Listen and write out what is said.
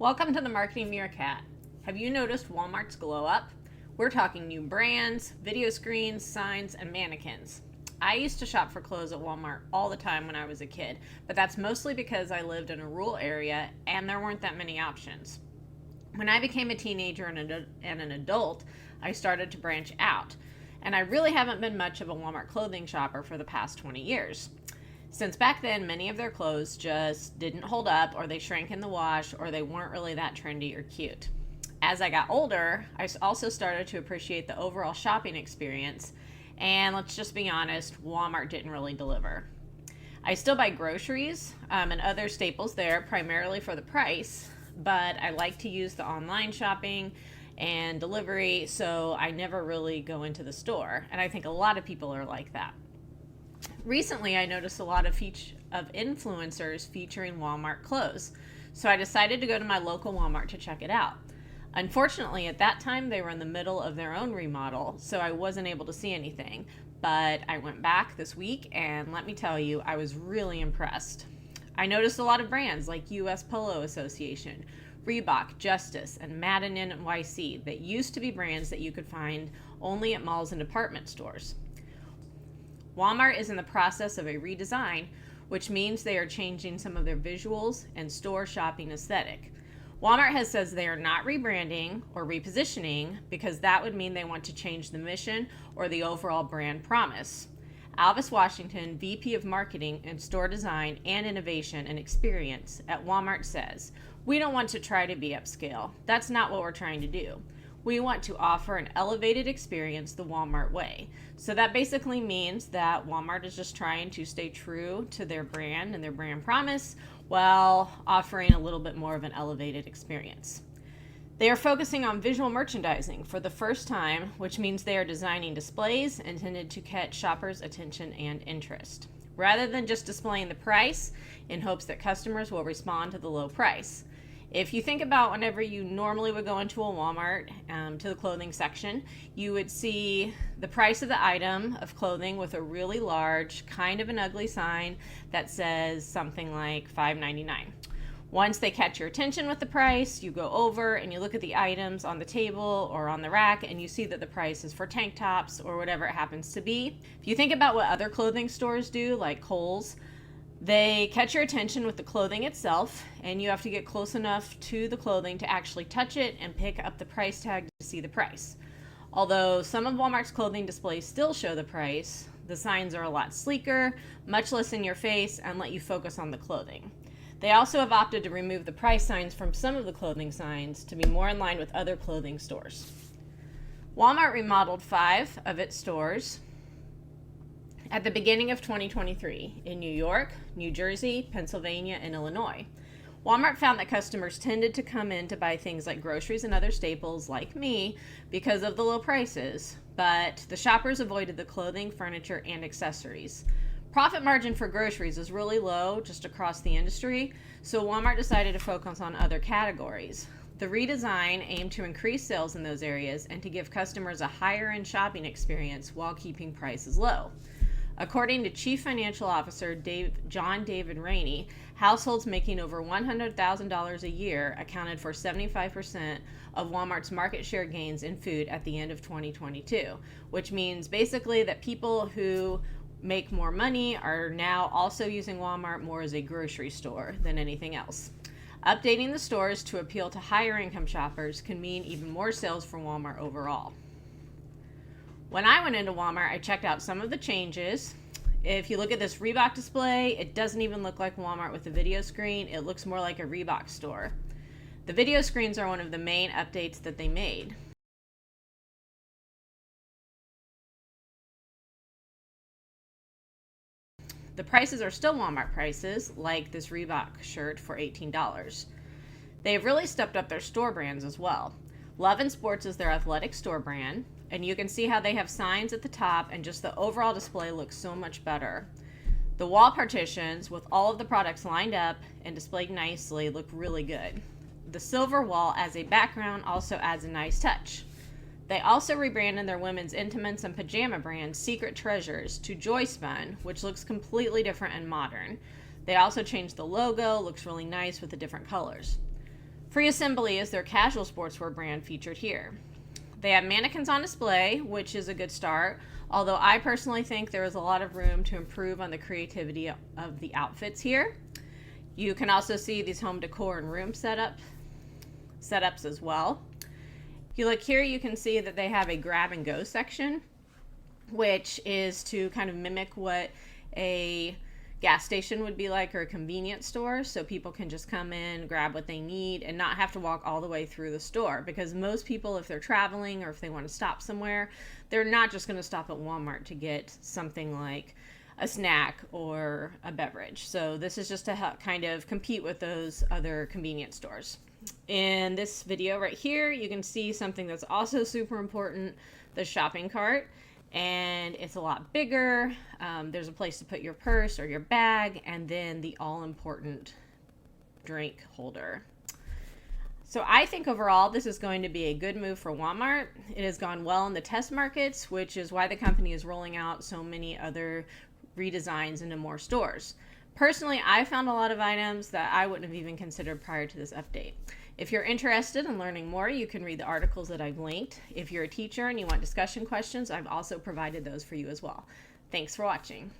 Welcome to the Marketing Meerkat. Have you noticed Walmart's glow up? We're talking new brands, video screens, signs, and mannequins. I used to shop for clothes at Walmart all the time when I was a kid, but that's mostly because I lived in a rural area and there weren't that many options. When I became a teenager and an adult, I started to branch out, and I really haven't been much of a Walmart clothing shopper for the past 20 years. Since back then, many of their clothes just didn't hold up, or they shrank in the wash, or they weren't really that trendy or cute. As I got older, I also started to appreciate the overall shopping experience, and let's just be honest, Walmart didn't really deliver. I still buy groceries and other staples there primarily for the price, but I like to use the online shopping and delivery, so I never really go into the store, and I think a lot of people are like that. Recently, I noticed a lot of influencers featuring Walmart clothes, so I decided to go to my local Walmart to check it out. Unfortunately, at that time, they were in the middle of their own remodel, so I wasn't able to see anything. But I went back this week, and let me tell you, I was really impressed. I noticed a lot of brands like US Polo Association, Reebok, Justice, and Madden NYC that used to be brands that you could find only at malls and department stores. Walmart is in the process of a redesign, which means they are changing some of their visuals and store shopping aesthetic. Walmart has says they are not rebranding or repositioning because that would mean they want to change the mission or the overall brand promise. Alvis Washington, VP of Marketing and Store Design and Innovation and Experience at Walmart says, "We don't want to try to be upscale. That's not what we're trying to do. We want to offer an elevated experience the Walmart way." So that basically means that Walmart is just trying to stay true to their brand and their brand promise while offering a little bit more of an elevated experience. They are focusing on visual merchandising for the first time, which means they are designing displays intended to catch shoppers' attention and interest, rather than just displaying the price in hopes that customers will respond to the low price. If you think about whenever you normally would go into a Walmart to the clothing section, you would see the price of the item of clothing with a really large, kind of an ugly sign that says something like $5.99. Once they catch your attention with the price, you go over and you look at the items on the table or on the rack and you see that the price is for tank tops or whatever it happens to be. If you think about what other clothing stores do, like Kohl's, they catch your attention with the clothing itself, and you have to get close enough to the clothing to actually touch it and pick up the price tag to see the price. Although some of Walmart's clothing displays still show the price, the signs are a lot sleeker, much less in your face, and let you focus on the clothing. They also have opted to remove the price signs from some of the clothing signs to be more in line with other clothing stores. Walmart remodeled 5 of its stores at the beginning of 2023 in New York, New Jersey, Pennsylvania, and Illinois. Walmart found that customers tended to come in to buy things like groceries and other staples like me because of the low prices, but the shoppers avoided the clothing, furniture, and accessories. Profit margin for groceries is really low just across the industry, so Walmart decided to focus on other categories. The redesign aimed to increase sales in those areas and to give customers a higher-end shopping experience while keeping prices low. According to Chief Financial Officer John David Rainey, households making over $100,000 a year accounted for 75% of Walmart's market share gains in food at the end of 2022, which means basically that people who make more money are now also using Walmart more as a grocery store than anything else. Updating the stores to appeal to higher income shoppers can mean even more sales for Walmart overall. When I went into Walmart, I checked out some of the changes. If you look at this Reebok display, it doesn't even look like Walmart with the video screen. It looks more like a Reebok store. The video screens are one of the main updates that they made. The prices are still Walmart prices, like this Reebok shirt for $18. They have really stepped up their store brands as well. Love and Sports is their athletic store brand, and you can see how they have signs at the top, and just the overall display looks so much better. The wall partitions with all of the products lined up and displayed nicely look really good. The silver wall as a background also adds a nice touch. They also rebranded their women's intimates and pajama brand Secret Treasures to Joyspun, which looks completely different and modern. They also changed the logo, looks really nice with the different colors. Free Assembly is their casual sportswear brand featured here. They have mannequins on display, which is a good start, although I personally think there is a lot of room to improve on the creativity of the outfits here. You can also see these home decor and room setups as well. If you look here, you can see that they have a grab and go section, which is to kind of mimic what a gas station would be like, or a convenience store, so people can just come in, grab what they need, and not have to walk all the way through the store. Because most people, if they're traveling or if they want to stop somewhere, they're not just going to stop at Walmart to get something like a snack or a beverage. So this is just to help kind of compete with those other convenience stores. In this video right here, you can see something that's also super important, the shopping cart. And it's a lot bigger. There's a place to put your purse or your bag, and then the all-important drink holder. So I think overall this is going to be a good move for Walmart. It has gone well in the test markets, which is why the company is rolling out so many other redesigns into more stores. Personally, I found a lot of items that I wouldn't have even considered prior to this update. If you're interested in learning more, you can read the articles that I've linked. If you're a teacher and you want discussion questions, I've also provided those for you as well. Thanks for watching.